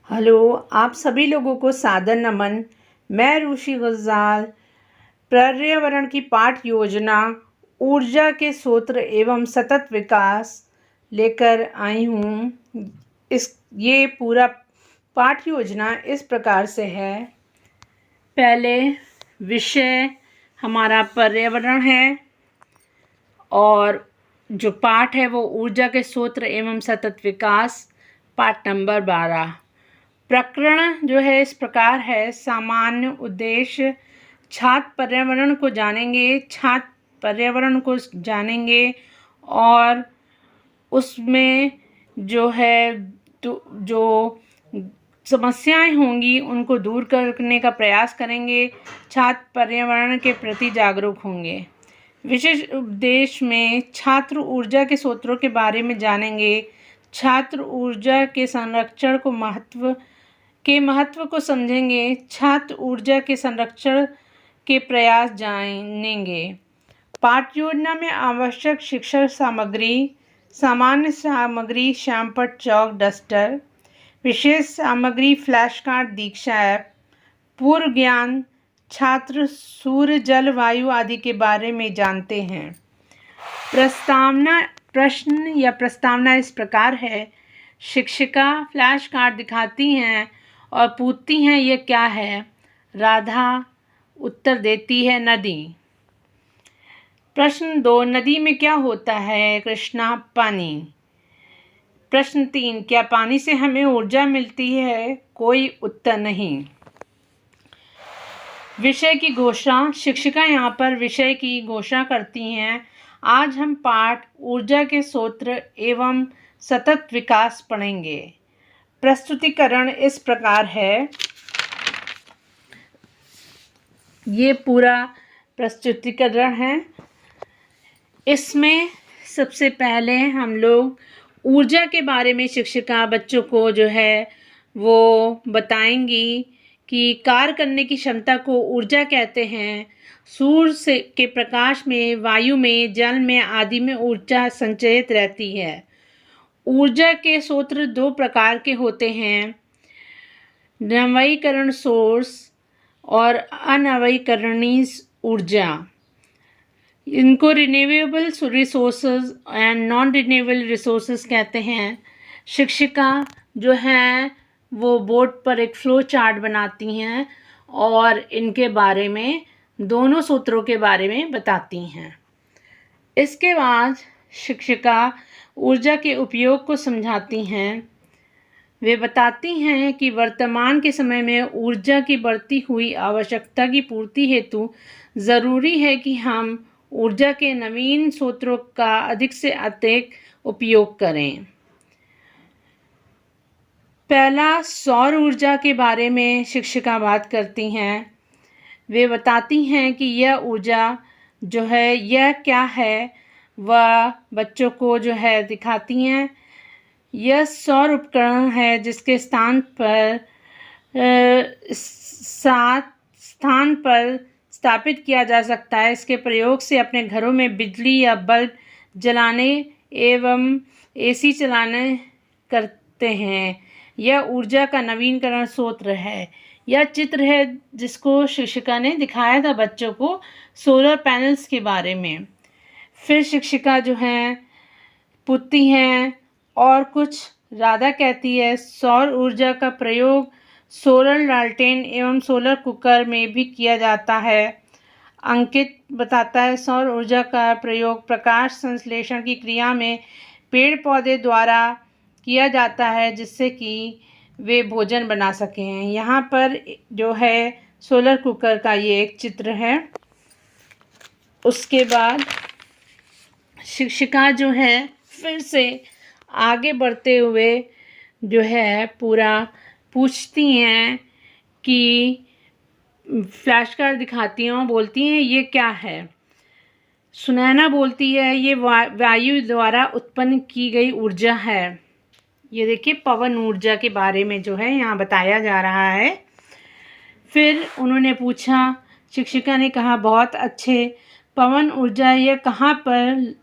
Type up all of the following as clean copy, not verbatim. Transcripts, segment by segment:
Hello, आप सभी लोगों को सादर नमन। मैं रुचि गुलजार पर्यावरण की पाठ योजना ऊर्जा के स्रोत एवं सतत विकास लेकर आई हूँ। ये पूरा पाठ योजना इस प्रकार से है। पहले विषय हमारा पर्यावरण है और जो पाठ है वो ऊर्जा के स्रोत एवं सतत विकास, पाठ नंबर 12। प्रकरण जो है इस प्रकार है। सामान्य उद्देश्य, छात्र पर्यावरण को जानेंगे और उसमें जो है जो समस्याएं होंगी उनको दूर करने का प्रयास करेंगे। छात्र पर्यावरण के प्रति जागरूक होंगे। विशेष उपदेश में छात्र ऊर्जा के स्रोतों के बारे में जानेंगे। छात्र ऊर्जा के संरक्षण के महत्व को समझेंगे। छात्र ऊर्जा के संरक्षण के प्रयास जानेंगे। पाठ योजना में आवश्यक शिक्षण सामग्री, सामान्य सामग्री श्यामपट्ट चौक डस्टर, विशेष सामग्री फ्लैश कार्ड दीक्षा ऐप, पूर्व ज्ञान, छात्र सूर्य जल वायु आदि के बारे में जानते हैं। प्रस्तावना इस प्रकार है। शिक्षिका फ्लैश कार्ड दिखाती हैं और पूछती हैं ये क्या है। राधा उत्तर देती है नदी। प्रश्न 2, नदी में क्या होता है। कृष्णा, पानी। प्रश्न 3, क्या पानी से हमें ऊर्जा मिलती है। कोई उत्तर नहीं। विषय की घोषणा, शिक्षिका यहाँ पर विषय की घोषणा करती हैं। आज हम पाठ ऊर्जा के स्रोत एवं सतत विकास पढ़ेंगे। प्रस्तुतिकरण इस प्रकार है। ये पूरा प्रस्तुतिकरण है। इसमें सबसे पहले हम लोग ऊर्जा के बारे में शिक्षिका बच्चों को जो है वो बताएंगी कि कार्य करने की क्षमता को ऊर्जा कहते हैं। सूर्य के प्रकाश में, वायु में, जल में आदि में ऊर्जा संचयित रहती है। ऊर्जा के स्रोत 2 प्रकार के होते हैं, नवीकरण सोर्स और अनवीकरणीय ऊर्जा। इनको renewable resources and non renewable resources कहते हैं। शिक्षिका जो हैं वो बोर्ड पर एक फ्लो चार्ट बनाती हैं और इनके बारे में, दोनों सूत्रों के बारे में बताती हैं। इसके बाद शिक्षिका ऊर्जा के उपयोग को समझाती हैं। वे बताती हैं कि वर्तमान के समय में ऊर्जा की बढ़ती हुई आवश्यकता की पूर्ति हेतु ज़रूरी है कि हम ऊर्जा के नवीन स्रोतों का अधिक से अधिक उपयोग करें। पहला, सौर ऊर्जा के बारे में शिक्षिका बात करती हैं। वे बताती हैं कि यह ऊर्जा जो है यह क्या है, वह बच्चों को जो है दिखाती हैं। यह सौर उपकरण है जिसके स्थान पर स्थापित किया जा सकता है। इसके प्रयोग से अपने घरों में बिजली या बल्ब जलाने एवं एसी चलाने करते हैं। यह ऊर्जा का नवीकरण स्रोत है। यह चित्र है जिसको शिक्षिका ने दिखाया था बच्चों को सोलर पैनल्स के बारे में। फिर शिक्षिका जो हैं पूछती हैं और कुछ। राधा कहती है सौर ऊर्जा का प्रयोग सोलर लालटेन एवं सोलर कुकर में भी किया जाता है। अंकित बताता है सौर ऊर्जा का प्रयोग प्रकाश संश्लेषण की क्रिया में पेड़ पौधे द्वारा किया जाता है जिससे कि वे भोजन बना सकें। यहाँ पर जो है सोलर कुकर का ये एक चित्र है। उसके बाद शिक्षिका जो है फिर से आगे बढ़ते हुए जो है पूरा पूछती हैं कि फ्लैश कार्ड दिखाती हैं और बोलती हैं ये क्या है। सुनैना बोलती है ये वायु द्वारा उत्पन्न की गई ऊर्जा है। ये देखिए पवन ऊर्जा के बारे में जो है यहाँ बताया जा रहा है। फिर उन्होंने पूछा, शिक्षिका ने कहा बहुत अच्छे, पवन ऊर्जा यह कहाँ पर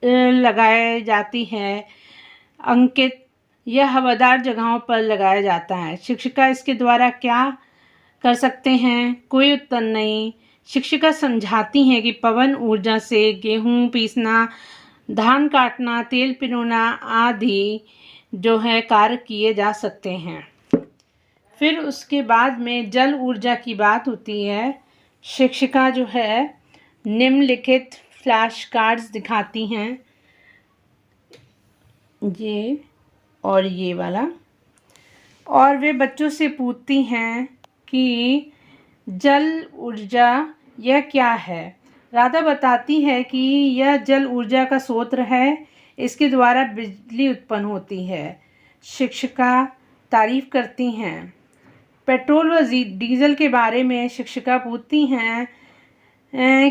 लगाई जाती है। अंकित, यह हवादार जगहों पर लगाया जाता है। शिक्षिका, इसके द्वारा क्या कर सकते हैं? कोई उत्तर नहीं। शिक्षिका समझाती हैं कि पवन ऊर्जा से गेहूं पीसना, धान काटना, तेल पिरोना आदि जो है कार्य किए जा सकते हैं। फिर उसके बाद में जल ऊर्जा की बात होती है। शिक्षिका जो है निम्नलिखित फ्लैश कार्ड्स दिखाती हैं, ये और ये वाला, और वे बच्चों से पूछती हैं कि जल ऊर्जा यह क्या है। राधा बताती है कि यह जल ऊर्जा का स्रोत है, इसके द्वारा बिजली उत्पन्न होती है। शिक्षिका तारीफ करती हैं। पेट्रोल व डीजल के बारे में शिक्षिका पूछती हैं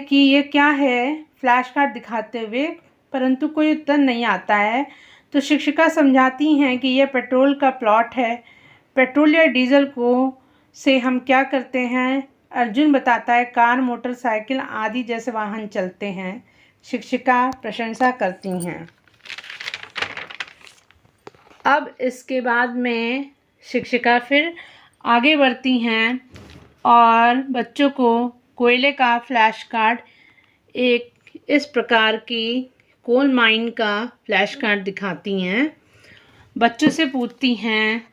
कि ये क्या है, फ्लैश कार्ड दिखाते हुए, परंतु कोई उत्तर नहीं आता है। तो शिक्षिका समझाती हैं कि यह पेट्रोल का प्लॉट है। पेट्रोल या डीजल को से हम क्या करते हैं? अर्जुन बताता है, कार, मोटरसाइकिल आदि जैसे वाहन चलते हैं। शिक्षिका प्रशंसा करती हैं। अब इसके बाद में शिक्षिका फिर आगे बढ़ती हैं और बच्चों को कोयले का फ्लैश कार्ड, एक इस प्रकार की कोल माइन का फ्लैश कार्ड दिखाती हैं। बच्चों से पूछती हैं,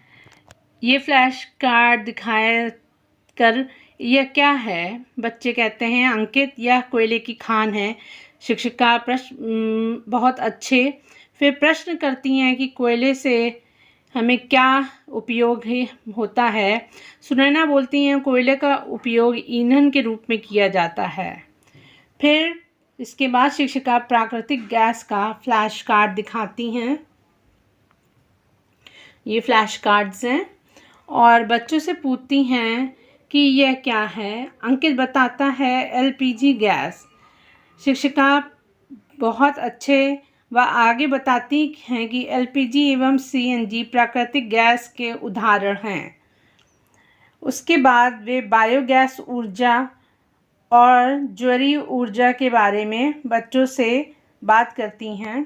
ये फ्लैश कार्ड दिखाए कर यह क्या है? बच्चे कहते हैं, अंकित, यह कोयले की खान है। शिक्षिका प्रश्न बहुत अच्छे। फिर प्रश्न करती हैं कि कोयले से हमें क्या उपयोग होता है? सुनैना बोलती हैं, कोयले का उपयोग ईंधन के रूप में किया जाता है। फिर इसके बाद शिक्षिका प्राकृतिक गैस का फ्लैश कार्ड दिखाती हैं। ये फ्लैश कार्ड्स हैं और बच्चों से पूछती हैं कि यह क्या है? अंकित बताता है, एलपीजी गैस। शिक्षिका बहुत अच्छे व आगे बताती हैं कि एलपीजी एवं सीएनजी प्राकृतिक गैस के उदाहरण हैं। उसके बाद वे बायोगैस ऊर्जा और ज्वरीय ऊर्जा के बारे में बच्चों से बात करती हैं।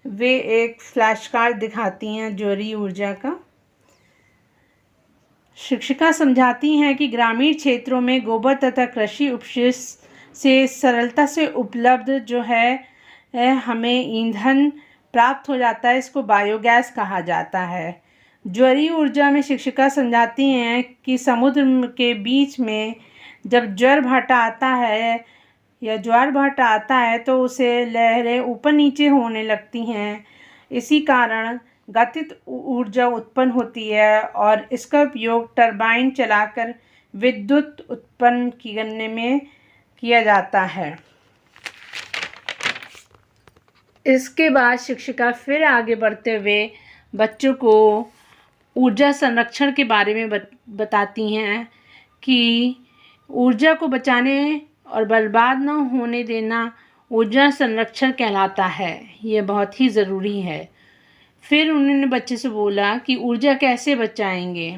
वे एक फ्लैश कार्ड दिखाती हैं ज्वरीय ऊर्जा का। शिक्षिका समझाती हैं कि ग्रामीण क्षेत्रों में गोबर तथा कृषि अपशिष्ट से सरलता से उपलब्ध जो है हमें ईंधन प्राप्त हो जाता है, इसको बायोगैस कहा जाता है। ज्वरीय ऊर्जा में शिक्षिका समझाती हैं कि समुद्र के बीच में जब ज्वार भाटा आता है तो उसे लहरें ऊपर नीचे होने लगती हैं। इसी कारण गतिज ऊर्जा उत्पन्न होती है और इसका उपयोग टरबाइन चलाकर विद्युत उत्पन्न करने में किया जाता है। इसके बाद शिक्षिका फिर आगे बढ़ते हुए बच्चों को ऊर्जा संरक्षण के बारे में बताती हैं कि ऊर्जा को बचाने और बर्बाद न होने देना ऊर्जा संरक्षण कहलाता है। यह बहुत ही ज़रूरी है। फिर उन्होंने बच्चे से बोला कि ऊर्जा कैसे बचाएंगे?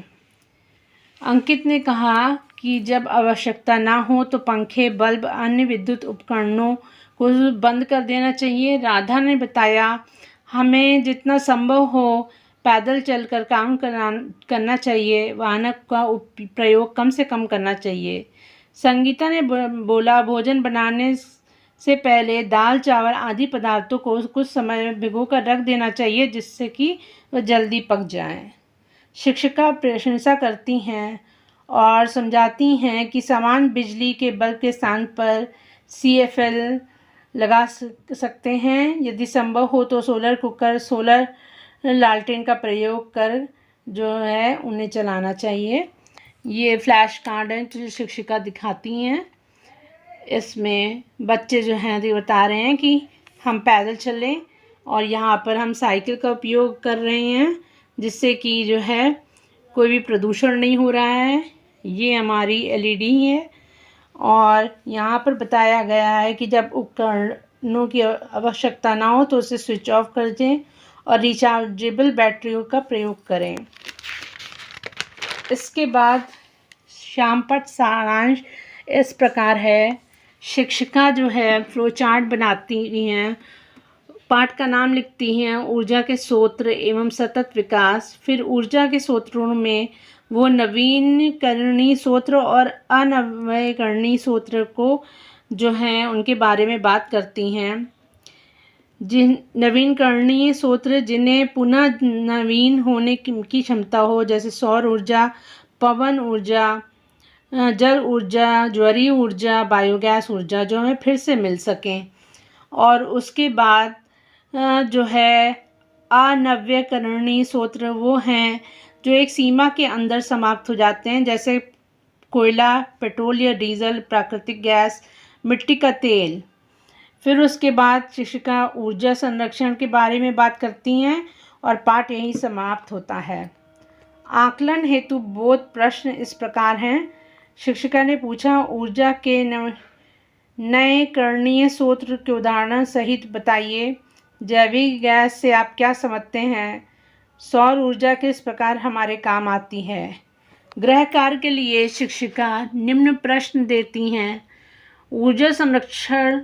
अंकित ने कहा कि जब आवश्यकता ना हो तो पंखे, बल्ब, अन्य विद्युत उपकरणों को बंद कर देना चाहिए। राधा ने बताया, हमें जितना संभव हो पैदल चलकर काम करना चाहिए, वाहनों का प्रयोग कम से कम करना चाहिए। संगीता ने बोला, भोजन बनाने से पहले दाल, चावल आदि पदार्थों को कुछ समय भिगोकर रख देना चाहिए जिससे कि वह जल्दी पक जाएं। शिक्षिका प्रशंसा करती हैं और समझाती हैं कि समान बिजली के बल्ब के स्थान पर CFL लगा सकते हैं। यदि संभव हो तो सोलर कुकर, सोलर लालटेन का प्रयोग कर जो है उन्हें चलाना चाहिए। ये फ्लैश कार्ड हैं जो शिक्षिका दिखाती हैं। इसमें बच्चे जो हैं ये बता रहे हैं कि हम पैदल चलें और यहाँ पर हम साइकिल का उपयोग कर रहे हैं जिससे कि जो है कोई भी प्रदूषण नहीं हो रहा है। ये हमारी LED है और यहाँ पर बताया गया है कि जब उपकरणों की आवश्यकता ना हो तो उसे स्विच ऑफ कर दें और रिचार्जेबल बैटरियों का प्रयोग करें। इसके बाद शामपट सारांश इस प्रकार है। शिक्षिका जो है फ्लो चार्ट बनाती हैं पाठ का नाम लिखती हैं ऊर्जा के स्रोत एवं सतत विकास। फिर ऊर्जा के स्रोतों में वो नवीनकरणीय स्रोत और अनवीकरणीय स्रोत को जो हैं उनके बारे में बात करती हैं। जिन नवीनकरणीय स्रोत जिन्हें पुनः नवीन होने की क्षमता हो, जैसे सौर ऊर्जा, पवन ऊर्जा, जल ऊर्जा, ज्वारीय ऊर्जा, बायोगैस ऊर्जा, जो हमें फिर से मिल सकें। और उसके बाद जो है अनवीकरणीय स्रोत वो हैं जो एक सीमा के अंदर समाप्त हो जाते हैं, जैसे कोयला, पेट्रोल या डीजल, प्राकृतिक गैस, मिट्टी का तेल। फिर उसके बाद शिक्षिका ऊर्जा संरक्षण के बारे में बात करती हैं और पाठ यहीं समाप्त होता है। आकलन हेतु बोध प्रश्न इस प्रकार हैं। शिक्षिका ने पूछा, ऊर्जा के नए करणीय स्रोत के उदाहरण सहित बताइए। जैविक गैस से आप क्या समझते हैं? सौर ऊर्जा किस प्रकार हमारे काम आती है? गृह कार्य के लिए शिक्षिका निम्न प्रश्न देती हैं। ऊर्जा संरक्षण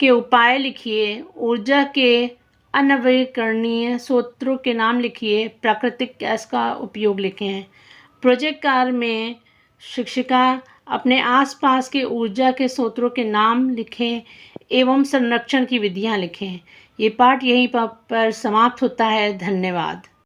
के उपाय लिखिए। ऊर्जा के अनवीकरणीय स्रोतों के नाम लिखिए। प्राकृतिक गैस का उपयोग लिखें। प्रोजेक्ट कार्य में शिक्षिका अपने आसपास के ऊर्जा के स्रोतों के नाम लिखें एवं संरक्षण की विधियां लिखें। ये पाठ यहीं पर समाप्त होता है। धन्यवाद।